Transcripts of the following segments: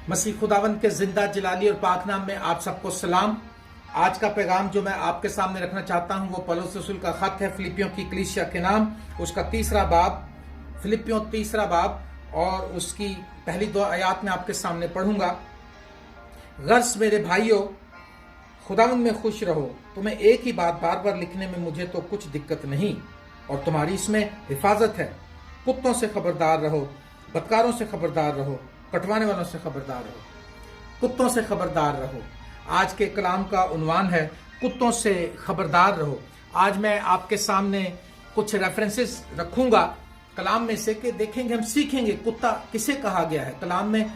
मसीह खुदावंद के जिंदा जलाली और पाक नाम में आप सबको सलाम। आज का पैगाम जो मैं आपके सामने रखना चाहता हूं वो पौलुस रसूल का खत है फिलिपियों की कलीसिया के नाम, उसका तीसरा बाब, फिलिपियों तीसरा बाब, और उसकी पहली 2 आयत में आपके सामने पढ़ूंगा। गर्ज मेरे भाइयों, खुदावंद में खुश रहो। तुम्हें एक ही बात बार बार लिखने में मुझे तो कुछ दिक्कत नहीं, और तुम्हारी इसमें हिफाजत है। कुत्तों से खबरदार रहो, बदकारों से खबरदार रहो, कटवाने वालों से खबरदार रहो। कुत्तों से खबरदार रहो। आज के कलाम का उन्वान है कुत्तों से खबरदार रहो। आज मैं आपके सामने कुछ रेफरेंसेस रखूंगा कलाम में से, कि देखेंगे, हम सीखेंगे कुत्ता किसे कहा गया है, कलाम में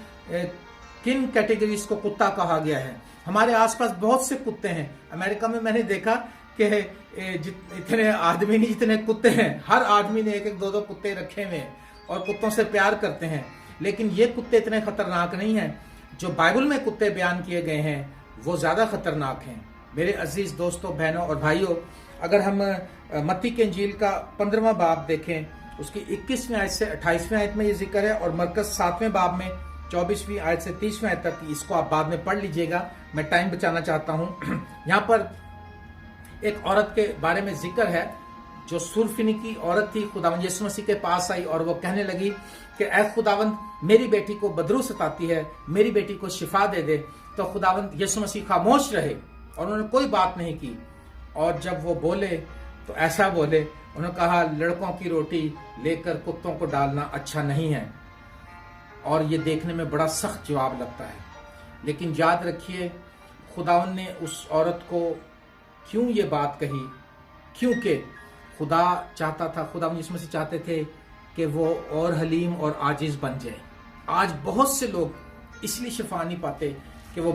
किन कैटेगरीज को कुत्ता कहा गया है। हमारे आसपास बहुत से कुत्ते हैं। अमेरिका में मैंने देखा कि इतने आदमी नहीं जितने कुत्ते हैं। हर आदमी ने 1-1, 2-2 कुत्ते रखे हुए हैं और कुत्तों से प्यार करते हैं। लेकिन ये कुत्ते इतने खतरनाक नहीं हैं। जो बाइबल में कुत्ते बयान किए गए हैं वो ज्यादा खतरनाक हैं। मेरे अजीज दोस्तों, बहनों और भाइयों, अगर हम मत्ती के इंजील का 15वां बाब देखें, उसकी 21वीं आयत से 28वीं आयत में ये जिक्र है, और मरकस 7वें बाब में 24वीं आयत से 30वीं आयत तक, इसको आप बाद में पढ़ लीजिएगा, मैं टाइम बचाना चाहता हूं। यहाँ पर एक औरत के बारे में जिक्र है जो सुरफिनिकी औरत थी, खुदावंद यीशु मसीह के पास आई और वो कहने लगी कि ऐ खुदावंद, मेरी बेटी को बदरू सताती है, मेरी बेटी को शिफा दे दे। तो खुदावंद यीशु मसीह खामोश रहे और उन्होंने कोई बात नहीं की। और जब वो बोले तो ऐसा बोले, उन्होंने कहा, लड़कों की रोटी लेकर कुत्तों को डालना अच्छा नहीं है। और ये देखने में बड़ा सख्त जवाब लगता है, लेकिन याद रखिए खुदावंद ने उस औरत को क्यों ये बात कही, क्योंकि खुदा चाहता था, खुदावंद यीशु मसीह चाहते थे कि वो और हलीम और आजिज बन जाए। आज बहुत से लोग इसलिए शिफा नहीं पाते कि वो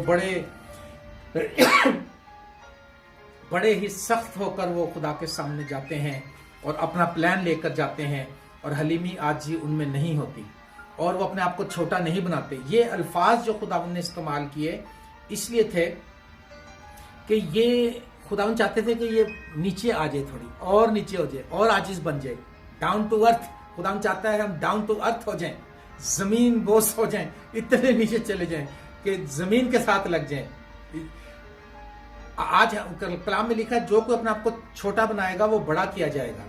बड़े ही सख्त होकर वो खुदा के सामने जाते हैं और अपना प्लान लेकर जाते हैं, और हलीमी आजी उनमें नहीं होती, और वो अपने आप को छोटा नहीं बनाते। ये अल्फाज जो खुदावंद ने इस्तेमाल किए इसलिए थे कि ये खुदावंद चाहते थे कि ये नीचे आ जाए, थोड़ी और नीचे हो जाए और आजिज बन जाए, डाउन टू अर्थ। खुदावंद चाहता है हम डाउन टू अर्थ हो जाएं, जमीन बोस हो जाएं, इतने नीचे चले जाएं कि जमीन के साथ लग जाएं। आज कलाम में लिखा है, जो कोई अपने आप को छोटा बनाएगा वो बड़ा किया जाएगा।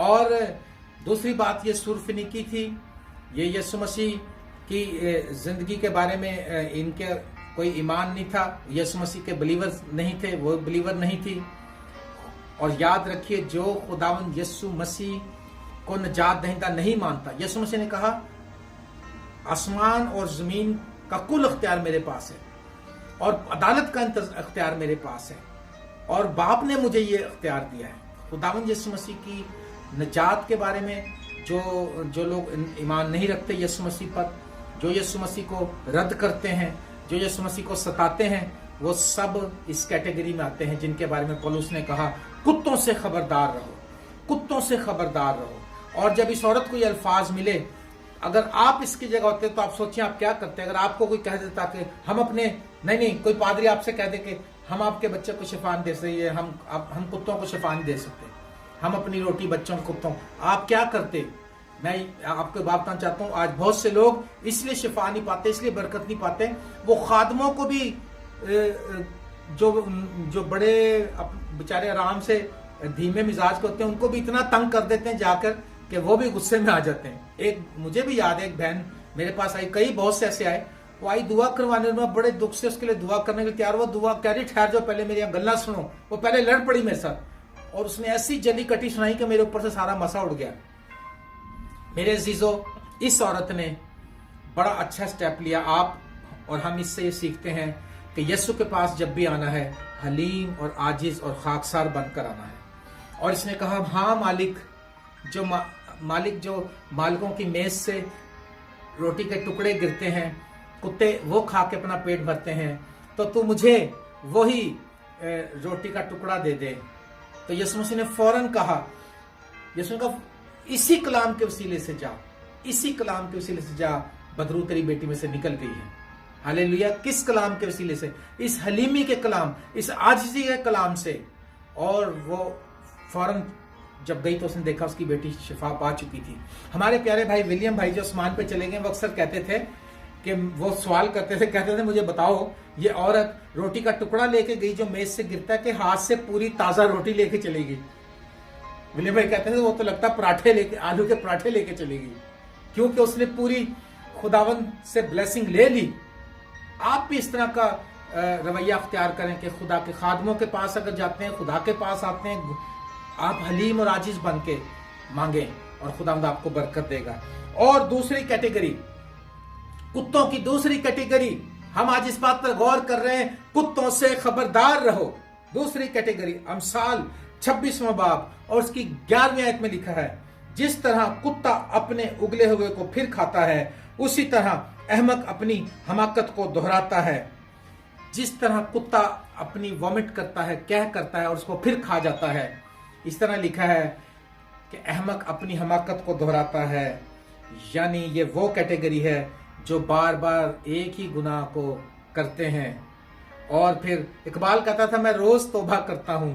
और दूसरी बात, ये सुरफिनिकी थी, ये यीशु मसीह की जिंदगी के बारे में इनके कोई ईमान नहीं था, यीशु मसीह के बिलीवर नहीं थे, वो बिलीवर नहीं थी। और याद रखिए, जो खुदावंद यीशु मसीह को निजात दहिंदा नहीं मानता, यीशु मसीह ने कहा, आसमान और जमीन का कुल अख्तियार मेरे पास है और अदालत का अख्तियार मेरे पास है, और बाप ने मुझे ये अख्तियार दिया है। खुदावंद यीशु मसीह की निजात के बारे में जो लोग ईमान नहीं रखते यीशु मसीह पर, जो यीशु मसीह को रद्द करते हैं, जो यीशु मसीह को सताते हैं, वो सब इस कैटेगरी में आते हैं जिनके बारे में पौलुस ने कहा, कुत्तों से खबरदार रहो, कुत्तों से खबरदार रहो। और जब इस औरत को ये अल्फाज मिले, अगर आप इसकी जगह होते तो आप सोचिए आप क्या करते। अगर आपको कोई कह देता कि हम अपने नहीं कोई पादरी आपसे कह दे कि हम आपके बच्चे को शिफा नहीं दे सकते, हम कुत्तों को शिफा नहीं दे सकते, हम अपनी रोटी बच्चों को कुत्तों, आप क्या करते। मैं आपको बात बताना चाहता हूँ, आज बहुत से लोग इसलिए शिफा नहीं पाते, इसलिए बरकत नहीं पाते, वो खादमों को भी जो बड़े बेचारे आराम से धीमे मिजाज के होते हैं, उनको भी इतना तंग कर देते हैं जाकर कि वो भी गुस्से में आ जाते हैं। एक मुझे भी याद है, एक बहन मेरे पास आई, कई बहुत से ऐसे आए, वो आई दुआ करवाने में, बड़े दुख से उसके लिए दुआ करने के लिए तैयार। वो दुआ कह रही, ठहर जाओ पहले मेरी गल्ला सुनो। वो पहले लड़ पड़ी मेरे साथ और उसने ऐसी जली कटी सुनाई कि मेरे ऊपर से सारा मसा उड़ गया। मेरे अजीजों, इस औरत ने बड़ा अच्छा स्टेप लिया। आप और हम इससे ये सीखते हैं कि यीशु के पास जब भी आना है, हलीम और आजिज और खाकसार बनकर आना है। और इसने कहा, हाँ मालिक, जो मालिकों की मेज से रोटी के टुकड़े गिरते हैं, कुत्ते वो खा के अपना पेट भरते हैं, तो तू मुझे वही रोटी का टुकड़ा दे दे। तो यीशु मसीह ने फौरन कहा, यीशु ने कहा, इसी कलाम के वसीले से जा, इसी कलाम के वसीले से जा, बदरू तेरी बेटी में से निकल गई है। हालेलुया। किस कलाम के वसीले से? इस हलीमी के कलाम, इस आजिज़ी के कलाम से। और वो फौरन जब गई तो उसने देखा उसकी बेटी शिफा पा चुकी थी। हमारे प्यारे भाई विलियम भाई जो आसमान पे चले गए, वो अक्सर कहते थे कि वो सवाल करते थे, कहते थे मुझे बताओ ये औरत रोटी का टुकड़ा लेके गई जो मेज से गिरता है कि हाथ से पूरी ताजा रोटी लेके चली गई। विलियम भाई कहते थे वो तो लगता पराठे लेके, आलू के पराठे लेके चली गई, क्योंकि उसने पूरी खुदावंद से ब्लेसिंग ले ली। आप भी इस तरह का रवैया अख्तियार करें कि खुदा के खादमों के पास अगर जाते हैं, खुदा के पास आते हैं, आप हलीम और आजिज बन के मांगे और खुदावंद आपको बरकत देगा। और दूसरी कैटेगरी, कुत्तों की दूसरी कैटेगरी, हम आज इस बात पर गौर कर रहे हैं, कुत्तों से खबरदार रहो। दूसरी कैटेगरी अमसाल 26वां बाब और उसकी 11वीं आयत में लिखा है, जिस तरह कुत्ता अपने उगले हुए को फिर खाता है, उसी तरह अहमक अपनी हमाकत को दोहराता है। जिस तरह कुत्ता अपनी वॉमिट करता है, कह करता है और उसको फिर खा जाता है, इस तरह लिखा है कि अहमक अपनी हमाकत को दोहराता है। यानी ये वो कैटेगरी है जो बार बार एक ही गुनाह को करते हैं। और फिर इकबाल कहता था, मैं रोज तौबा करता हूं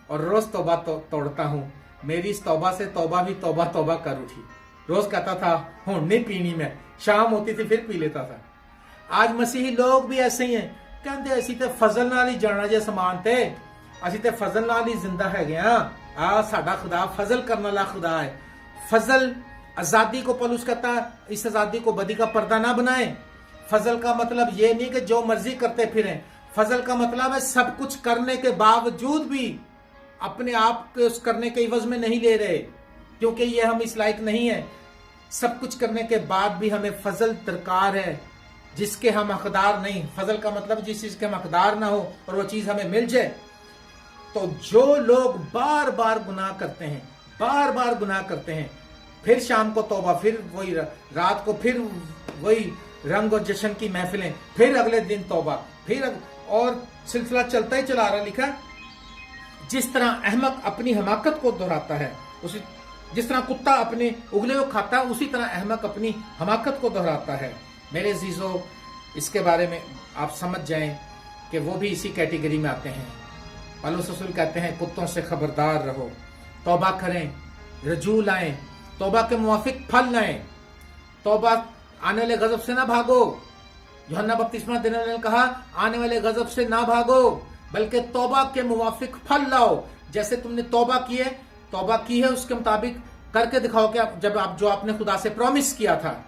और रोज तौबा तोड़ता हूं, मेरी इस तौबा से तौबा भी तौबा तौबा कर उठी। रोज कहता था हूं नहीं पीनी, में शाम होती थी फिर पी लेता था। आज मसीही लोग भी ऐसे ही हैं, कहते असी ते फजल नाल ही जाना जे समान ते, असी ते फजल नाल ही जिंदा है गया। साडा खुदा फजल करने वाला खुदा है। फजल आजादी को पौलुस कहता है, इस आजादी को बदी का पर्दा ना बनाए। फजल का मतलब ये नहीं कि जो मर्जी करते फिरें, फजल का मतलब है सब कुछ करने के बावजूद भी अपने आप के उस करने के इवज में नहीं ले रहे, क्योंकि ये हम इस लायक नहीं है। सब कुछ करने के बाद भी हमें फजल दरकार है, जिसके हम हकदार नहीं। फजल का मतलब जिस चीज के हम हकदार ना हो और वो चीज हमें मिल जाए। तो जो लोग बार बार गुनाह करते हैं, बार बार गुनाह करते हैं, फिर शाम को तौबा, फिर वही रात को फिर वही रंग और जश्न की महफिलें, फिर अगले दिन तौबा, फिर और सिलसिला चलता ही चला रहा। लिखा जिस तरह अहमक अपनी हमाकत को दोहराता है, उसी जिस तरह कुत्ता अपने उगले को खाता है, उसी तरह अहमक अपनी हमाकत को दोहराता है। मेरे अजीजों, इसके बारे में आप समझ जाएं कि वो भी इसी कैटेगरी में आते हैं। पौलुस रसूल कहते हैं कुत्तों से खबरदार रहो, तौबा करें, रजू लाएं, तौबा के मुवाफिक फल लाएं, तौबा आने वाले गजब से ना भागो। यूहन्ना बपतिस्मा देने वाले ने कहा आने वाले गजब से ना भागो, बल्कि तौबा के मुवाफिक फल लाओ। जैसे तुमने तौबा की है उसके मुताबिक करके दिखाओ कि जब आप जो आपने खुदा से प्रॉमिस किया था,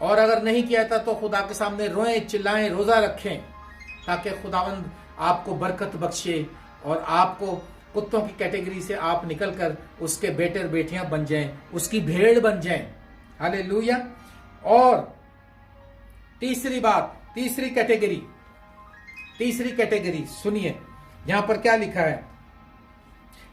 और अगर नहीं किया था तो खुदा के सामने रोएं, चिल्लाएं, रोजा रखें, ताकि खुदावंद आपको बरकत बख्शे और आपको कुत्तों की कैटेगरी से आप निकलकर उसके बेटे और बेटियां बन जाएं, उसकी भेड़ बन जाएं। हालेलुया। और तीसरी बात, तीसरी कैटेगरी सुनिए यहां पर क्या लिखा है।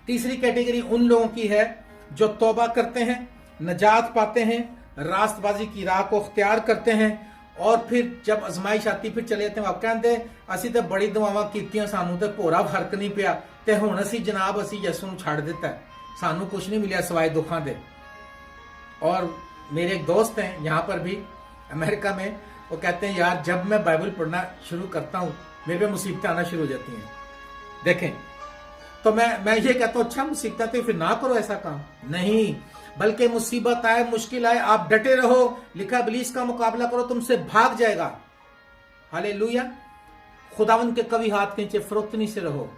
तीसरी कैटेगरी उन लोगों की है जो तौबा करते हैं, नजात पाते हैं, रास्तबाजी की राह को अख्तियार करते हैं, और फिर जब आजमाइश आती फिर चले जाते हैं। आप कहते असी तो बड़ी दुआवां कीतियां, सानू तो भोरा फर्क नहीं पिया, ते हुण असी जनाब असी यसू नूं छड्ड दिता, सानू कुछ नहीं मिलिया सिवाय दुखां दे। और मेरे एक दोस्त हैं यहाँ पर भी अमेरिका में, वो कहते हैं यार जब मैं बाइबल पढ़ना शुरू करता हूँ मेरे पे मुसीबतें आना शुरू हो जाती हैं। देखें तो मैं ये कहता हूँ अच्छा मुसीबतें तो फिर ना करो ऐसा काम, नहीं, बल्कि मुसीबत आए, मुश्किल आए, आप डटे रहो। लिखा इब्लीस का मुकाबला करो, तुमसे भाग जाएगा। हालेलुया। खुदावंद के कभी हाथ के नीचे फरोख्तनी से रहो,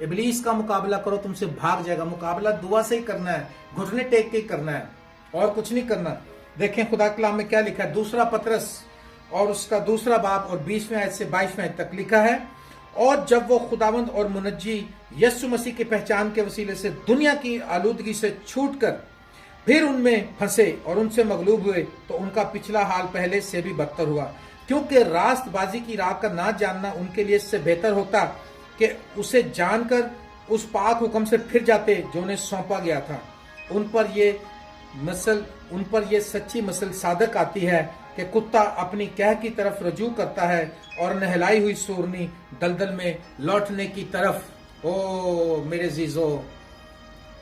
इब्लीस का मुकाबला करो, तुमसे भाग जाएगा। मुकाबला दुआ से ही करना है, घुटने टेक के ही करना है, और कुछ नहीं करना। देखें खुदा कलाम में क्या लिखा है, दूसरा पतरस और उसका दूसरा बाब और 20वें आयत से 22वें आयत तक लिखा है, और जब वो खुदावंद और मुनज्जी यीशु मसीह की पहचान के वसीले से दुनिया की आलूदगी से छूटकर फिर उनमें फंसे और उनसे मगलूब हुए, तो उनका पिछला हाल पहले से भी बदतर हुआ, क्योंकि रास्तबाजी की राह का ना जानना उनके लिए इससे बेहतर होता कि उसे जानकर उस पाक हुक्म से फिर जाते जो उन्हें सौंपा गया था। उन पर ये सच्ची मसल सादक आती है कि कुत्ता अपनी कह की तरफ रजू करता है और नहलाई हुई सूरनी दलदल में लौटने की तरफ। ओ मेरे जीजो,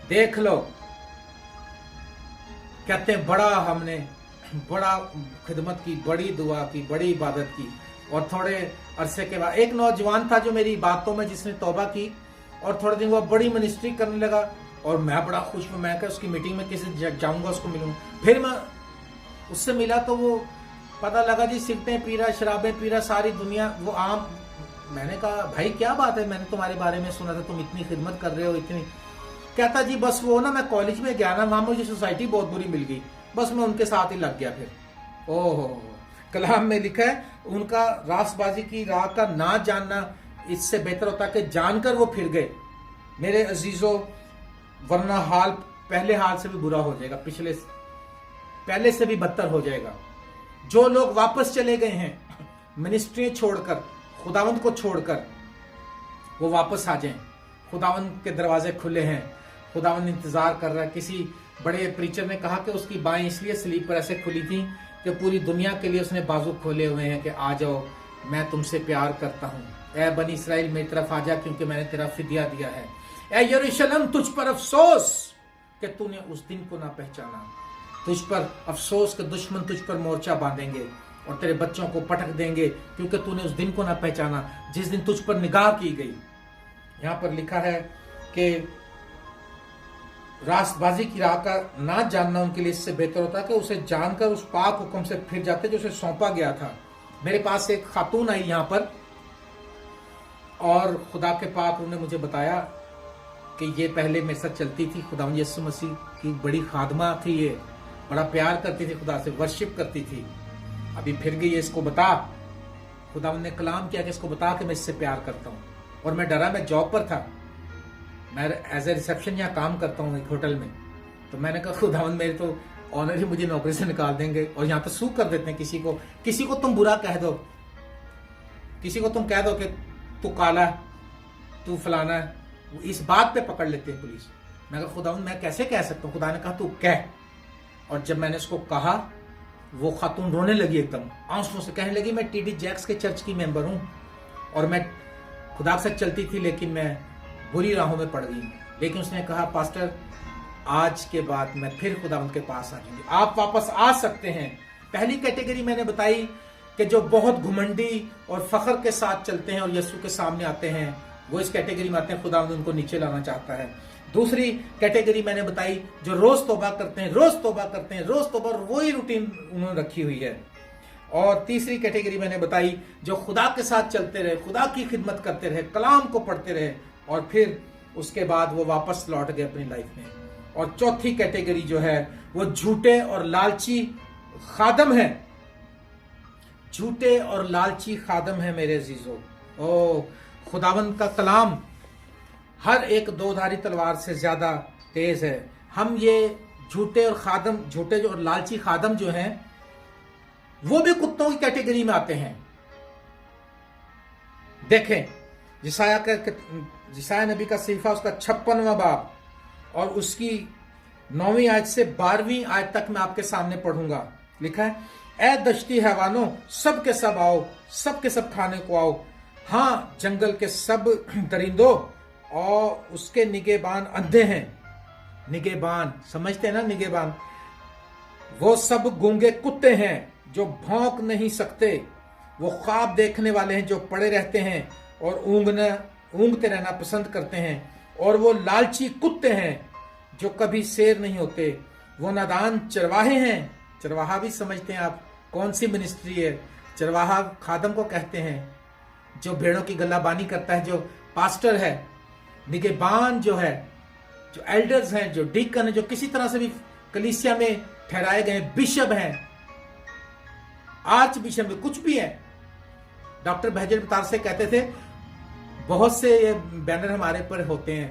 देख लो, कहते हैं हमने बड़ा खिदमत की, बड़ी दुआ की, बड़ी इबादत की, और थोड़े अरसे के बाद एक नौजवान था जो मेरी बातों में जिसने तौबा की, और थोड़े दिन वो बड़ी मिनिस्ट्री करने लगा, और मैं बड़ा खुश हूँ। मैं क्या उसकी मीटिंग में किसी जाऊंगा, उसको मिलूंगा। फिर मैं उससे मिला तो वो पता लगा जी सिगरेटें पी रहा, शराबें पी रहा, सारी दुनिया वो आम। मैंने कहा भाई क्या बात है, मैंने तुम्हारे बारे में सुना था, तुम इतनी खिदमत कर रहे हो इतनी। कहता जी बस वो ना मैं कॉलेज में गया ना, वहां मुझे सोसाइटी बहुत बुरी मिल गई, बस मैं उनके साथ ही लग गया फिर। ओहो, कलाम में लिखा है उनका रास्तबाजी की राह का ना जानना इससे बेहतर होता कि जानकर वो फिर गए। मेरे अजीजों, वरना हाल पहले हाल से भी बुरा हो जाएगा, पहले से भी बदतर हो जाएगा। जो लोग वापस चले गए हैं मिनिस्ट्री छोड़कर, खुदावंद को छोड़कर, वो वापस आ जाएं। खुदावंद के दरवाजे खुले हैं, खुदावंद इंतजार कर रहा है। किसी बड़े प्रीचर ने कहा कि उसकी बाएं इसलिए स्लीपर ऐसे खुली थी कि पूरी दुनिया के लिए उसने बाजू खोले हुए हैं कि आ जाओ, मैं तुमसे प्यार करता हूं। ए बनी इसराइल मेरी तरफ आ जा, क्योंकि मैंने तेरा फिदिया दिया है। ए यरूशलेम तुझ पर अफसोस कि तूने उस दिन को ना पहचाना। तुझ पर अफसोस कि दुश्मन तुझ पर मोर्चा बांधेंगे और तेरे बच्चों को पटक देंगे, क्योंकि तूने उस दिन को ना पहचाना जिस दिन तुझ पर निगाह की गई। यहां पर लिखा है कि रास्तबाजी की राह का ना जानना उनके लिए इससे बेहतर होता कि उसे जानकर उस पाक हुक्म से फिर जाते जो उसे सौंपा गया था। मेरे पास एक खातून आई यहां पर, और खुदा के पाक उन्होंने मुझे बताया कि ये पहले मेरे साथ चलती थी, खुदा यीशु मसीह की बड़ी खादमा थी, ये बड़ा प्यार करती थी, खुदा से वर्शिप करती थी। अभी फिर गई है, इसको बता। खुदा ने कलाम किया कि इसको बता कि मैं इससे प्यार करता हूँ। और मैं डरा, मैं जॉब पर था, मैं एज ए रिसेप्शन यहाँ काम करता हूँ एक होटल में। तो मैंने कहा खुदावंद मेरे तो ऑनर ही मुझे नौकरी से निकाल देंगे और यहाँ तो सूख कर देते हैं। किसी को तुम बुरा कह दो, किसी को तुम कह दो कि तू काला है, तू फलाना है, इस बात पे पकड़ लेते हैं पुलिस। मैं कहा खुदावंद मैं कैसे कह सकता हूँ? खुदा ने कहा तू कह। और जब मैंने उसको कहा, वो खातून रोने लगी, एकदम आंसुओं से कहने लगी मैं टीडी जैक्स के चर्च की मेंबर हूँ और मैं खुदा से चलती थी, लेकिन मैं बुरी राहों में पड़ गई। लेकिन उसने कहा पास्टर आज के बाद मैं फिर खुदावंद के पास आ जाऊंगी। आप वापस आ सकते हैं। पहली कैटेगरी मैंने बताई कि जो बहुत घुमंडी और फख्र के साथ चलते हैं और यीशु के सामने आते हैं, वो इस कैटेगरी में आते हैं, खुदावंद उनको नीचे लाना चाहता है। दूसरी कैटेगरी मैंने बताई जो रोज तौबा करते हैं, रोज तौबा करते हैं, रोज तौबा, वही रूटीन उन्होंने रखी हुई है। और तीसरी कैटेगरी मैंने बताई जो खुदा के साथ चलते रहे, खुदा की खिदमत करते रहे, कलाम को पढ़ते रहे और फिर उसके बाद वो वापस लौट गए अपनी लाइफ में। और चौथी कैटेगरी जो है वो झूठे और लालची खादम है, झूठे और लालची खादम है मेरे अजीजों। ओ खुदावंद का कलाम हर एक दोधारी तलवार से ज्यादा तेज है। हम ये झूठे और लालची खादम जो हैं वो भी कुत्तों की कैटेगरी में आते हैं। देखें जिसाया नबी का सहीफा उसका 56वां बाब और उसकी 9वीं आयत से 12वीं आयत तक मैं आपके सामने पढ़ूंगा। लिखा है, ए दश्ती हैवानों सब के सब आओ, सब के सब खाने को आओ। हाँ जंगल के सब दरिंदों और उसके निगेबान अंधे हैं। निगेबान समझते हैं ना, निगेबान वो सब गूंगे कुत्ते हैं जो भौंक नहीं सकते। वो ख्वाब देखने वाले हैं जो पड़े रहते हैं और ऊँगते रहना पसंद करते हैं। और वो लालची कुत्ते हैं जो कभी शेर नहीं होते। वो नादान चरवाहे हैं। चरवाहा भी समझते हैं आप कौन सी मिनिस्ट्री है? चरवाहा खादम को कहते हैं जो भेड़ों की गल्लाबानी करता है, जो पास्टर है। निगेबान जो है, जो एल्डर्स हैं, जो डीकन है, जो किसी तरह से भी कलीसिया में ठहराए गए, बिशप हैं, आर्च बिशप में कुछ भी है। डॉक्टर बहजर बतार से कहते थे बहुत से ये बैनर हमारे पर होते हैं,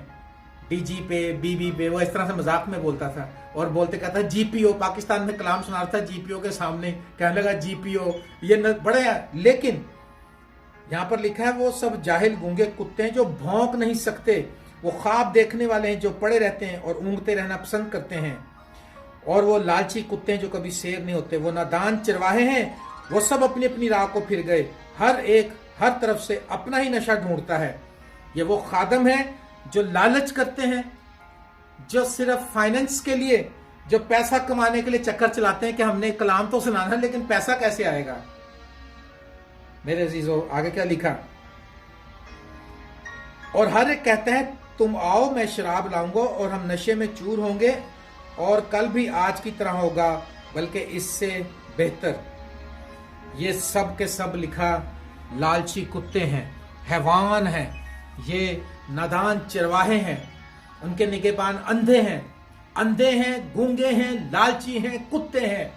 डीजी पे, बीबी पे, वो इस तरह से मजाक में बोलता था और बोलते कहता जीपीओ। पाकिस्तान में कलाम सुना रहा था जीपीओ के सामने, कहने लगा जीपीओ ये बड़े हैं। लेकिन यहां पर लिखा है वो सब जाहिल गूंगे कुत्ते हैं जो भौंक नहीं सकते। वो ख्वाब देखने वाले हैं जो पड़े रहते हैं और ऊँगते रहना पसंद करते हैं। और वो लालची कुत्ते हैं जो कभी शेर नहीं होते। वो नादान चरवाहे हैं, वो सब अपनी अपनी राह को फिर गए। हर एक हर तरफ से अपना ही नशा ढूंढता है। ये वो खादम है जो लालच करते हैं, जो सिर्फ फाइनेंस के लिए, जो पैसा कमाने के लिए चक्कर चलाते हैं कि हमने कलाम तो सुनाना लेकिन पैसा कैसे आएगा। मेरे अजीजों आगे क्या लिखा, और हर एक कहता है तुम आओ मैं शराब लाऊंगा और हम नशे में चूर होंगे और कल भी आज की तरह होगा बल्कि इससे बेहतर। ये सब के सब लिखा लालची कुत्ते हैं, हैवान हैं, ये नादान चरवाहे हैं, उनके निगहबान अंधे हैं, गूंगे हैं, लालची हैं, कुत्ते हैं।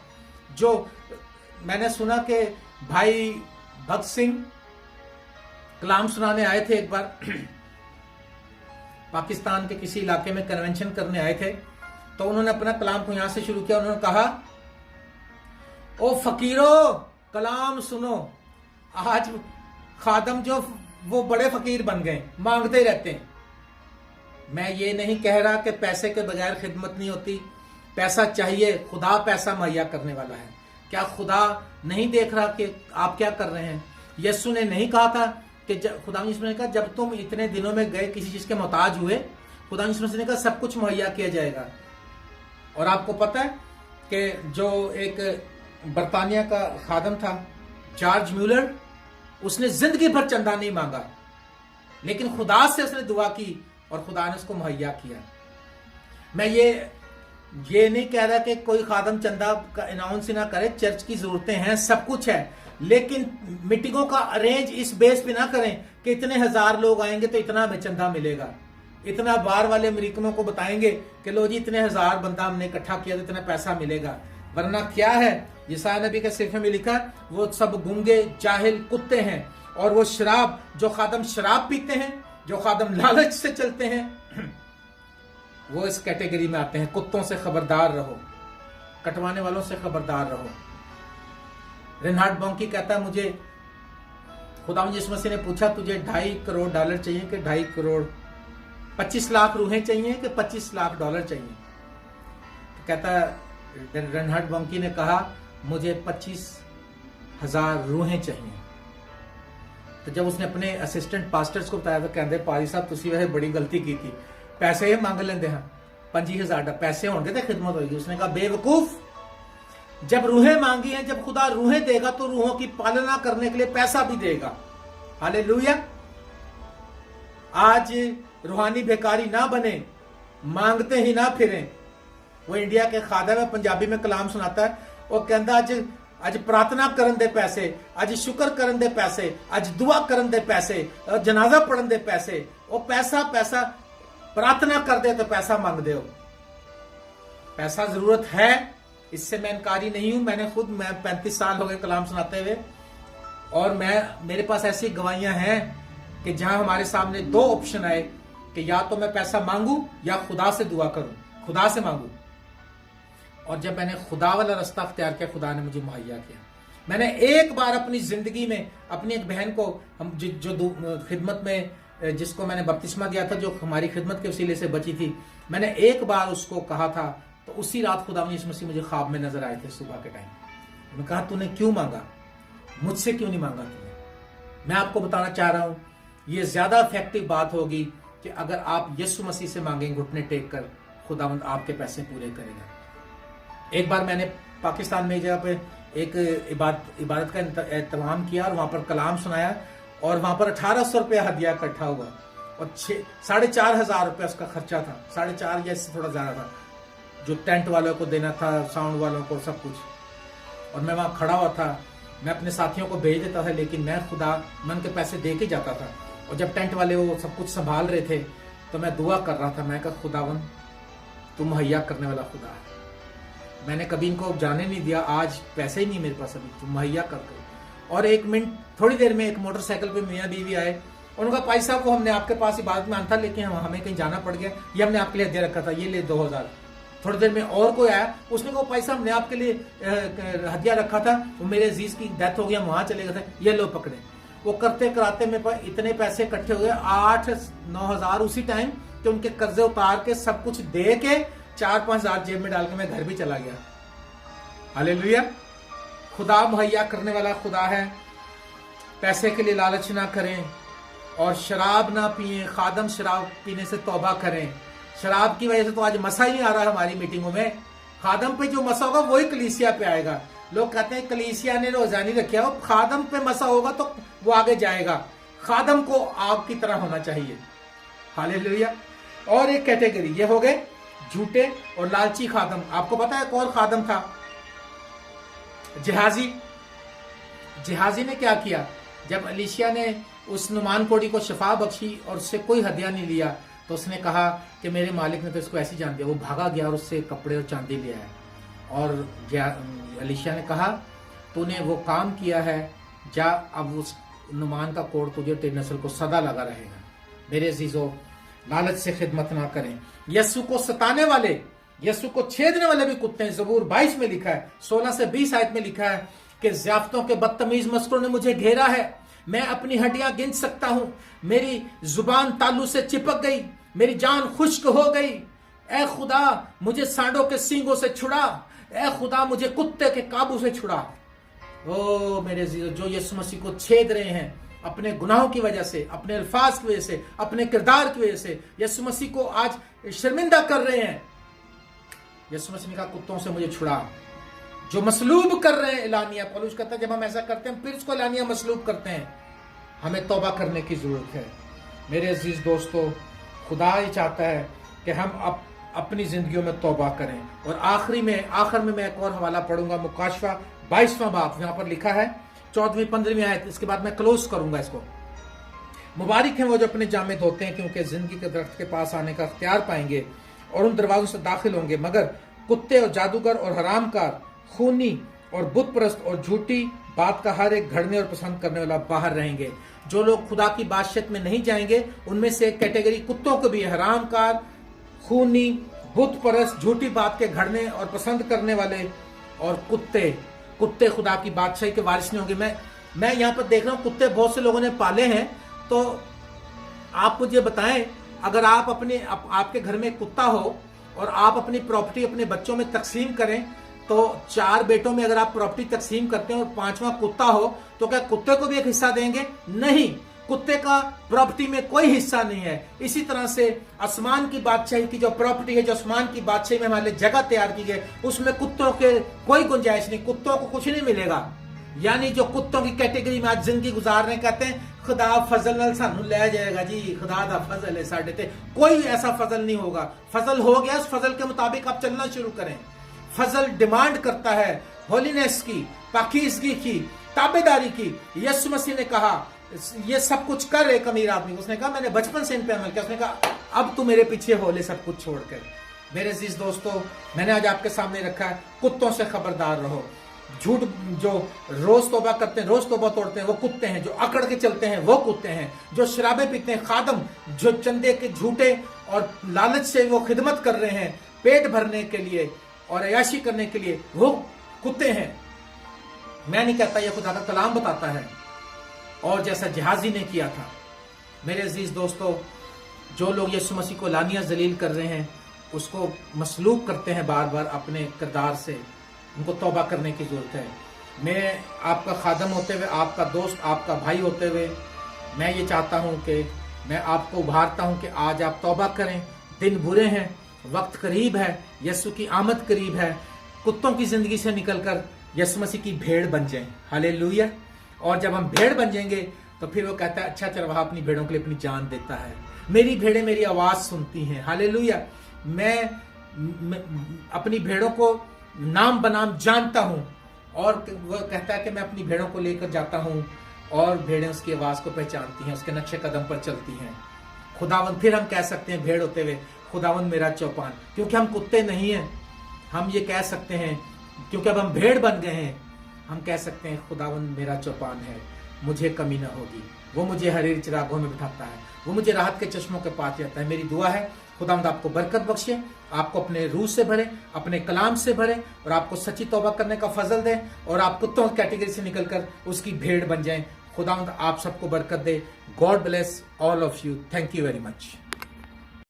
जो मैंने सुना कि भाई भगत सिंह कलाम सुनाने आए थे एक बार पाकिस्तान के किसी इलाके में कन्वेंशन करने आए थे, तो उन्होंने अपना कलाम को यहां से शुरू किया। उन्होंने कहा, ओ फकीरों कलाम सुनो। आज खादम जो वो बड़े फकीर बन गए, मांगते रहते हैं। मैं ये नहीं कह रहा कि पैसे के बगैर खिदमत नहीं होती, पैसा चाहिए, खुदा पैसा मुहैया करने वाला है। क्या खुदा नहीं देख रहा कि आप क्या कर रहे हैं? यीशु ने नहीं कहा था कि खुदा ने कहा जब तुम इतने दिनों में गए किसी चीज के मोहताज हुए, खुदा ने कहा सब कुछ मुहैया किया जाएगा। और आपको पता है कि जो एक बरतानिया का खादम था जॉर्ज म्यूलर, उसने जिंदगी भर चंदा नहीं मांगा, लेकिन खुदा से उसने दुआ की और खुदा ने उसको मुहैया किया। मैं ये नहीं कह रहा कि कोई खादम चंदा का अनाउंस ही ना करे, चर्च की जरूरतें हैं, सब कुछ है, लेकिन मीटिंगों का अरेंज इस बेस पे ना करें कि इतने हजार लोग आएंगे तो इतना हमें चंदा मिलेगा। इतना बाहर वाले अमेरिकनों को बताएंगे कि लो जी इतने हजार बंदा हमने इकट्ठा किया तो इतना पैसा मिलेगा। वरना क्या है, यसाया नबी के सिफे में लिखा, वो सब गूंगे जाहिल कुत्ते हैं। और वो शराब, जो खादम शराब पीते हैं, जो खादम लालच से चलते हैं, वो इस कैटेगरी में आते हैं। कुत्तों से खबरदार रहो, कटवाने वालों से खबरदार रहो। रेनहार्ड बॉन्की कहता है, मुझे खुदावंद यीशु मसीह ने पूछा तुझे $2.5 करोड़ चाहिए कि 2.5 करोड़ 25 लाख रूहें चाहिए कि 25 लाख डॉलर चाहिए? तो कहता रेनहार्ड बॉन्की ने कहा मुझे 25,000 रूहें चाहिए। तो जब उसने अपने असिस्टेंट पास्टर्स को बताया तो कहते पारी साहब तुसी वैसे बड़ी गलती की थी, पैसे मांग लेंदे हैं 25,000 पैसे होंगे तो खिदमत होगी। उसने कहा बेवकूफ, जब रूहें मांगी हैं, जब खुदा रूहें देगा तो रूहों की पालना करने के लिए पैसा भी देगा। हालेलुया। आज रूहानी बेकारी ना बने, मांगते ही ना फिरें। वो इंडिया के खादम में पंजाबी में कलाम सुनाता है, वो कहता अज प्रार्थना करन दे पैसे, अज शुक्र करन दे पैसे, अज दुआ करन दे पैसे, जनाजा पढ़न दे पैसे। वो पैसा पैसा, प्रार्थना कर दे तो पैसा मांग दे। पैसा जरूरत है, इससे मैं इनकारी नहीं हूं। मैं 35 साल हो गए कलाम सुनाते हुए, और मेरे पास ऐसी गवाहियां हैं कि जहां हमारे सामने 2 ऑप्शन आए कि या तो मैं पैसा मांगू या खुदा से दुआ करूं, खुदा से मांगू। और जब मैंने खुदा वाला रास्ता अख्तियार किया, खुदा ने मुझे मुहैया किया। मैंने एक बार अपनी जिंदगी में अपनी एक बहन को, हम जो खिदमत में जिसको मैंने बपतिस्मा दिया था, जो हमारी खिदमत के वसीले से बची थी, मैंने एक बार उसको कहा था, तो उसी रात खुदा यीशु मसीह मुझे ख्वाब में नजर आए थे सुबह के टाइम। मैं कहा तूने क्यों मांगा, मुझसे क्यों नहीं मांगा तूने? मैं आपको बताना चाह रहा हूं, ये ज्यादा इफेक्टिव बात होगी कि अगर आप यीशु मसीह से मांगेंगे घुटने टेक कर, खुदावंद आपके पैसे पूरे करेगा। एक बार मैंने पाकिस्तान में एक जगह पे एक इबादत का एहतमाम किया और वहां पर कलाम सुनाया, और वहां पर 1800 रुपया हदिया इकट्ठा हुआ, और 4,500 रुपया उसका खर्चा था। 4.5 या इससे थोड़ा ज्यादा था, जो टेंट वालों को देना था, साउंड वालों को, सब कुछ। और मैं वहां खड़ा हुआ था, मैं अपने साथियों को भेज देता था, लेकिन मैं उनके पैसे दे के जाता था। और जब टेंट वाले वो सब कुछ संभाल रहे थे तो मैं दुआ कर रहा था, मैं कहा खुदावन तू मुहैया करने वाला खुदा है। मैंने कभी इनको जाने नहीं दिया, आज पैसे ही नहीं मेरे पास, अभी तू मुहैया कर दो। और 1 मिनट थोड़ी देर में एक मोटरसाइकिल पे मियाँ बीवी आए, उनका भाई साहब को हमने आपके पास इबादत में आना था, लेकिन हमें कहीं जाना पड़ गया, ये हमने आपके लिए हदिया रखा था, ये ले 2000। थोड़ी देर में और कोई आया, उसने कहा भाई साहब हमने आपके लिए हदिया रखा था, वो मेरे अजीज की डेथ हो गया, वहां चले गए थे, ये लो पकड़े। वो करते कराते मेरे पास इतने पैसे इकट्ठे हो गए, 8-9 हजार उसी टाइम, कि उनके कर्जे उतार के सब कुछ दे के 4-5 हजार जेब में डाल के मैं घर भी चला गया। हालेलुया। खुदा मुहैया करने वाला खुदा है। पैसे के लिए लालच ना करें और शराब ना पिए। खादम शराब पीने से तौबा करें। शराब की वजह से तो आज मसा ही नहीं आ रहा हमारी मीटिंगों में। खादम पे जो मसा होगा वही कलीसिया पे आएगा। लोग कहते हैं कलीसिया ने रोजानी रखा हो, खादम पे मसा होगा तो वो आगे जाएगा। खादम को आग की तरह होना चाहिए। हालेलुया। और एक कैटेगरी ये हो गए झूठे और लालची खादम। आपको पता है कौन खादम था? जहाजी। जिहाजी ने क्या किया, जब अलीशिया ने उस नुमान कोड़ी को शफा बख्शी और उससे कोई हदिया नहीं लिया, तो उसने कहा कि मेरे मालिक ने तो इसको ऐसी जान दिया। वो भागा गया और उससे कपड़े और चांदी ले आया। और अलीशिया ने कहा तूने वो काम किया है, जा अब उस नुमान का कोड़ तुझे तेरी नस्ल को सदा लगा रहेगा। मेरे अजीजों, लालच से खिदमत ना करें। यस्सु को सताने वाले, यस्सु को छेदने वाले भी कुत्ते हैं। ज़बूर 22 में लिखा है, 16 से 20 आयत में लिखा है कि ज़ियाफ़तों के बदतमीज मस्करों ने मुझे घेरा है, मैं अपनी हड्डियां गिन सकता हूं, मेरी जुबान तालू से चिपक गई, मेरी जान खुश्क हो गई। ए खुदा मुझे सांडों के सींगों से छुड़ा, ए खुदा मुझे कुत्ते के काबू से छुड़ा। ओ मेरे अजीजों, जो यीशु मसीह को छेद रहे हैं अपने गुनाहों की वजह से, अपने अल्फाज की वजह से, अपने किरदार की वजह से, यीशु मसीह को आज शर्मिंदा कर रहे हैं, यीशु मसीह ने कहा कुत्तों से मुझे छुड़ा। जो मसलूब कर रहे हैं एलानिया, पौलुस कहता है जब हम ऐसा करते हैं फिर इसको एलानिया मसलूब करते हैं। हमें तौबा करने की जरूरत है। मेरे अजीज दोस्तों, खुदा ये चाहता है कि हम अपनी जिंदगियों में तौबा करें। और आखिर में मैं एक और हवाला पढ़ूंगा, मुकाशफा 22वां बाब, यहाँ पर लिखा है 14वीं 15वीं आयत। इसके बाद मैं क्लोज करूंगा इसको। मुबारक हैं वो जो अपने जामे धोते हैं, क्योंकि जिंदगी के दरख्त के पास आने का अख्तियार पाएंगे और उन दरवाजों से दाखिल होंगे। मगर कुत्ते और जादूगर और हरामकार, खूनी और बुत परस्त और झूठी बात का हर एक घड़ने और पसंद करने वाला बाहर रहेंगे। जो लोग खुदा की बादशाहत में नहीं जाएंगे, उनमें से एक कैटेगरी कुत्तों को भी है। हरामकार, खूनी, बुत परस्त, झूठी बात के घड़ने और पसंद करने वाले और कुत्ते खुदा की बादशाही के वारिस नहीं होंगे। मैं यहाँ पर देख रहा हूँ कुत्ते बहुत से लोगों ने पाले हैं। तो आप मुझे बताएं, अगर आप आपके घर में कुत्ता हो और आप अपनी प्रॉपर्टी अपने बच्चों में तकसीम करें, तो 4 बेटों में अगर आप प्रॉपर्टी तकसीम करते हैं और 5वां कुत्ता हो, तो क्या कुत्ते को भी एक हिस्सा देंगे? नहीं, कुत्ते का प्रॉपर्टी में कोई हिस्सा नहीं है। इसी तरह से आसमान की बादशाही की जो प्रॉपर्टी है, जो आसमान की बादशाही में हमारे जगह तैयार की गई, उसमें कुत्तों के कोई गुंजाइश नहीं, कुत्तों को कुछ नहीं मिलेगा। यानी जो कुत्तों की कैटेगरी में आज जिंदगी गुजार रहे, कहते हैं खुदा फजल नाल सानू ले जाएगा जी, खुदा दा फजल है साडे ते। कोई ऐसा फजल नहीं होगा। फजल हो गया, उस फजल के मुताबिक आप चलना शुरू करें। फजल डिमांड करता है होलीनेस की, पाकीज़गी की, ताबेदारी की। यीशु मसीह ने कहा ये सब कुछ कर एक अमीर आदमी, उसने कहा मैंने बचपन से इन पे अमल किया। उसने कहा अब तू मेरे पीछे हो ले सब कुछ छोड़कर। मेरे अजीज दोस्तों, मैंने आज आपके सामने रखा है, कुत्तों से खबरदार रहो। झूठ जो रोज तौबा करते हैं, रोज तौबा तोड़ते हैं, वो कुत्ते हैं। जो अकड़ के चलते हैं वो कुत्ते हैं। जो शराबे पीते हैं, खादम जो चंदे के झूठे और लालच से वो खिदमत कर रहे हैं पेट भरने के लिए और अयाशी करने के लिए, वो कुत्ते हैं। मैं नहीं कहता, ये खुदा का कलाम बताता है। और जैसा जिहाजी ने किया था। मेरे अजीज दोस्तों, जो लोग यीशु मसीह को लानिया जलील कर रहे हैं, उसको मसलूब करते हैं बार बार अपने किरदार से, उनको तौबा करने की जरूरत है। मैं आपका खादम होते हुए, आपका दोस्त, आपका भाई होते हुए, मैं ये चाहता हूँ कि मैं आपको उभारता हूँ कि आज आप तौबा करें। दिन बुरे हैं, वक्त करीब है, यीशु की आमद करीब है। कुत्तों की जिंदगी से निकलकर यीशु मसीह की भेड़ बन जाएं। हालेलुया। और जब हम भेड़ बन जाएंगे तो फिर वो कहता है अच्छा चरवाहा अपनी भेड़ों के लिए अपनी जान देता है। मेरी भेड़ें मेरी आवाज सुनती हैं। हालेलुया। मैं अपनी भेड़ों को नाम बनाम जानता हूं, और वो कहता है कि मैं अपनी भेड़ों को लेकर जाता हूं और भेड़ें उसकी आवाज को पहचानती हैं, उसके नक्शे कदम पर चलती हैं। खुदावंद, फिर हम कह सकते हैं भेड़ होते हुए, खुदावंद मेरा चौपान। क्योंकि हम कुत्ते नहीं हैं, हम ये कह सकते हैं, क्योंकि अब हम भेड़ बन गए हैं, हम कह सकते हैं खुदावंद मेरा चौपान है, मुझे कमी न होगी। वो मुझे हरीर चिरागों में बिठाता है, वो मुझे राहत के चश्मों के पास जाता है। मेरी दुआ है खुदावंद आपको बरकत बख्शे, आपको अपने रूह से भरे, अपने कलाम से भरे, और आपको सच्ची तौबा करने का फजल दे, और आप कुत्तों कैटेगरी से निकलकर उसकी भेड़ बन जाएं। खुदावंद आप सबको बरकत दे। God bless all of you. Thank you very much.